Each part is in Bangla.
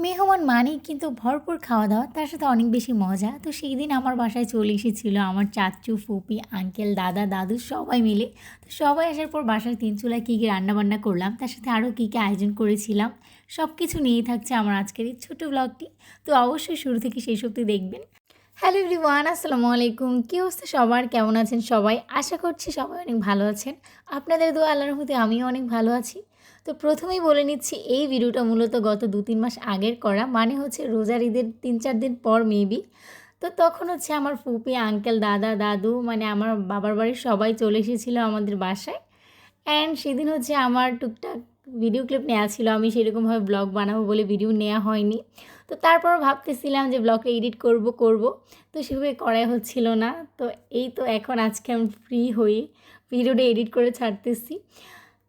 মেহমান মানেই কিন্তু ভরপুর খাওয়া দাওয়া, তার সাথে অনেক বেশি মজা। তো সেই দিন আমার বাসায় চলে এসেছিল আমার চাচু, ফুপি, আঙ্কেল, দাদা, দাদু সবাই মিলে। তো সবাই আসার পর বাসার ৩ চুলায় কী কী রান্নাবান্না করলাম, তার সাথে আরও কী কী আয়োজন করেছিলাম, সব কিছু নিয়েই থাকছে আমার আজকের এই ছোটো ব্লগটি। তো অবশ্যই শুরু থেকে শেষ অবধি দেখবেন। হ্যালো এভরিওয়ান, আসসালামু আলাইকুম। কী অবস্থা সবার, কেমন আছেন সবাই? আশা করছি সবাই অনেক ভালো আছেন। আপনাদের দোয়া আল্লাহর রহমতে আমিও অনেক ভালো আছি। তো প্রথমেই বলে নিচ্ছি, এই ভিডিওটা মূলত গত ২-৩ মাস আগের করা, মানে হচ্ছে রোজার ঈদের ৩-৪ দিন পর মেবি। তো তখন হচ্ছে আমার ফুপি, আঙ্কেল, দাদা, দাদু মানে আমার বাবার বাড়ির সবাই চলে এসেছিলো আমাদের বাসায়। অ্যান্ড সেদিন হচ্ছে আমার টুকটাক ভিডিও ক্লিপ নেওয়া ছিল, আমি সেরকমভাবে ব্লগ বানাবো বলে ভিডিও নেওয়া হয়নি। তো তারপর ভাবতেছিলাম যে ব্লগটা এডিট করব, তো সেভাবে করা হচ্ছিল না। তো এই তো এখন আজকে আমি ফ্রি হয়ে ভিডিওটা এডিট করে ছাড়তেছি।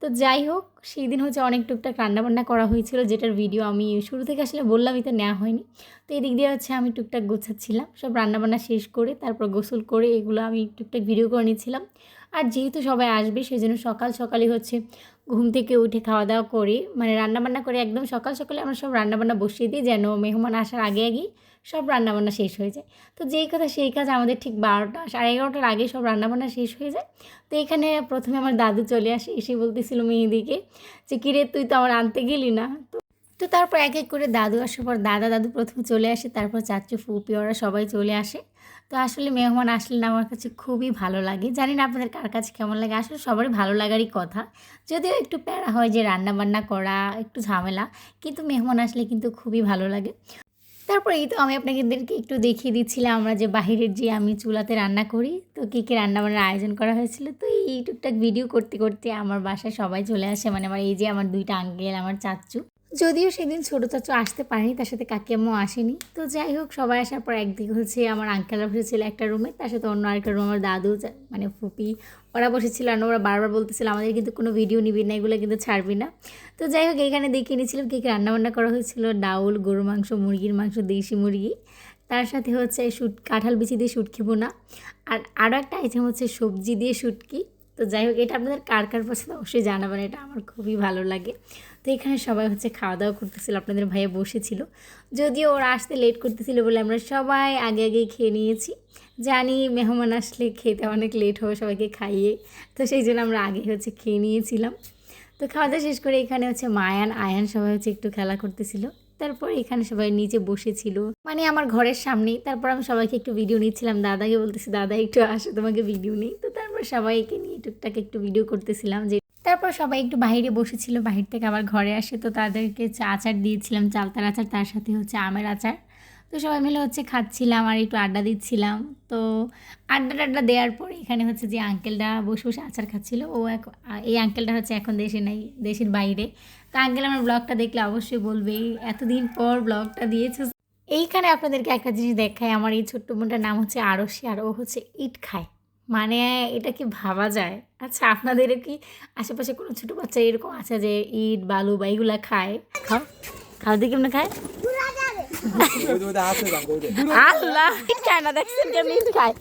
তো যাই হোক, সেই দিন হচ্ছে অনেক টুকটাক রান্নাবান্না করা হয়েছিল, যেটার ভিডিও আমি শুরু থেকে আসলে বললামই তো নেওয়া হয়নি। তো এদিক দিয়ে হচ্ছে আমি টুকটাক গোছাচ্ছিলাম, সব রান্নাবান্না শেষ করে তারপর গোসল করে এগুলো আমি টুকটাক ভিডিও করে নিচ্ছিলাম। আর যেহেতু সবাই আসবে সেজন্য সকাল সকালই হচ্ছে ঘুম থেকে উঠে খাওয়া দাওয়া করে মানে রান্নাবান্না করে একদম সকাল সকালে আমরা সব রান্নাবান্না বসিয়ে দিই, যেন মেহমান আসার আগে আগেই সব রান্নাবান্না শেষ হয়ে যায়। তো যেই কথা সেই কাজ, আমাদের ঠিক ১২টা 11:30টার আগে সব রান্নাবান্না শেষ হয়ে যায়। তো এখানে প্রথমে আমার দাদু চলে আসে, এসে বলতেছিল মেহেদিকে যে কিরে তুই তো আমার আনতে গেলি না। তো তারপর এক এক করে দাদু আসার পর দাদু প্রথমে চলে আসে, তারপর চাচু, ফুপি ওরা সবাই চলে আসে। তো আসলে মেহমান আসলে না আমার কাছে খুবই ভালো লাগে, জানি না আপনাদের কার কাছে কেমন লাগে। আসলে সবারই ভালো লাগারই কথা, যদিও একটু প্যারা হয় যে রান্না বান্না করা একটু ঝামেলা, কিন্তু মেহমান আসলে কিন্তু খুবই ভালো লাগে। তারপর এই তো আমি আপনাদেরকে একটু দেখিয়ে দিচ্ছিলাম আমরা যে বাহিরের যে আমি চুলাতে রান্না করি, তো কী কী রান্নাবান্নার আয়োজন করা হয়েছিল। তো এই টুকটাক ভিডিও করতে করতে আমার বাসায় সবাই চলে আসে, মানে আমার এই যে আমার 2টা আঙ্কেল, আমার চাচু, যদিও সেদিন ছোটো চাচু আসতে পারেনি, তার সাথে কাকিয়াম্মাও আসেনি। তো যাই হোক, সবাই আসার পর একদিকে হচ্ছে আমার আঙ্কেলরা বসেছিল একটা রুমে, তার সাথে অন্য আরেকটা রুম আমার দাদু মানে ফুপি ওরা বসেছিল। আর ওরা বারবার বলতেছিল আমাদের কিন্তু কোনো ভিডিও নিবি না, এগুলো কিন্তু ছাড়বি না। তো যাই হোক, এখানে দেখিয়ে নিয়েছিলাম কী কী রান্নাবান্না করা হয়েছিল। ডাউল, গরুর মাংস, মুরগির মাংস, দেশি মুরগি, তার সাথে হচ্ছে কাঁঠাল বিচি দিয়ে শুটকি বোনা, আর আরও একটা আইটেম হচ্ছে সবজি দিয়ে শুটকি। তো যাই হোক, এটা আপনাদের কার কার পছন্দ অবশ্যই জানাবেন, এটা আমার খুবই ভালো লাগে। তো এখানে সবাই হচ্ছে খাওয়া দাওয়া করতেছিল, আপনাদের ভাইয়া বসেছিল, যদিও ওরা আসতে লেট করতেছিল বলে আমরা সবাই আগে আগেই খেয়ে নিয়েছি। জানি মেহমান আসলে খেতে অনেক লেট হবে সবাইকে খাইয়ে, তো সেই জন্য আমরা আগে হচ্ছে খেয়ে নিয়েছিলাম। তো খাওয়া দাওয়া শেষ করে এখানে হচ্ছে আয়ান সবাই হচ্ছে একটু খেলা করতেছিল। তারপর এখানে সবাই নিচে বসেছিল, মানে আমার ঘরের সামনেই। তারপর আমি সবাইকে একটু ভিডিও নিচ্ছিলাম, দাদাকে বলতেছি দাদা একটু আসো তোমাকে ভিডিও নিই। তো তারপর সবাইকে নিয়ে টুকটাক একটু ভিডিও করতেছিলাম। যে তারপর সবাই একটু বাইরে বসেছিল, বাহির থেকে আবার ঘরে আসে। তো তাদেরকে আচার দিয়েছিলাম, চালতার আচার, তার সাথে হচ্ছে আমের আচার। তো সবাই মিলে হচ্ছে খাচ্ছিলাম আর একটু আড্ডা দিচ্ছিলাম। তো আড্ডা দেওয়ার পরে এখানে হচ্ছে যে আঙ্কেলটা বসে বসে আচার খাচ্ছিল, ও এখন এই আঙ্কেলটা হচ্ছে এখন দেশে নেই, দেশের বাইরে। তো আঙ্কেল আমার ব্লগটা দেখলে অবশ্যই বলবে এতদিন পর ব্লগটা দিয়েছো। এইখানে আপনাদেরকে একটা জিনিস দেখায়, আমার এই ছোট্ট বোনটার নাম হচ্ছে আরশি, আর ও হচ্ছে ইট খায়। মানে এটা কি ভাবা যায়? আচ্ছা, আপনাদেরও কি আশেপাশে কোনো ছোটো বাচ্চা এরকম আছে যে ইট বালু বা এগুলা খায়? খাও খাও দিয়ে কেমন খায়? আল্লাহ, ইট খায় না, দেখছেন কেমন ইট খায়।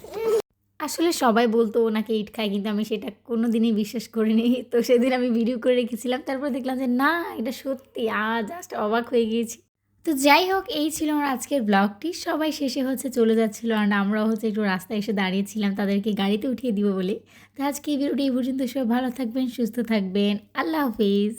আসলে সবাই বলতো ও নাকি ইট খায়, কিন্তু আমি সেটা কোনো দিনই বিশ্বাস করিনি। তো সেদিন আমি ভিডিও করে রেখেছিলাম, তারপর দেখলাম যে না, এটা সত্যি। জাস্ট অবাক হয়ে গিয়েছি। তো যাই হোক, এই ছিল আমার আজকের ব্লগটি। সবাই শেষে হচ্ছে চলে যাচ্ছিলো, আর আমরাও হচ্ছে একটু রাস্তায় এসে দাঁড়িয়েছিলাম তাদেরকে গাড়িতে উঠিয়ে দিব বলে। তো আজকে এই ভিডিওটি এই পর্যন্ত, সবাই ভালো থাকবেন, সুস্থ থাকবেন, আল্লাহ হাফিজ।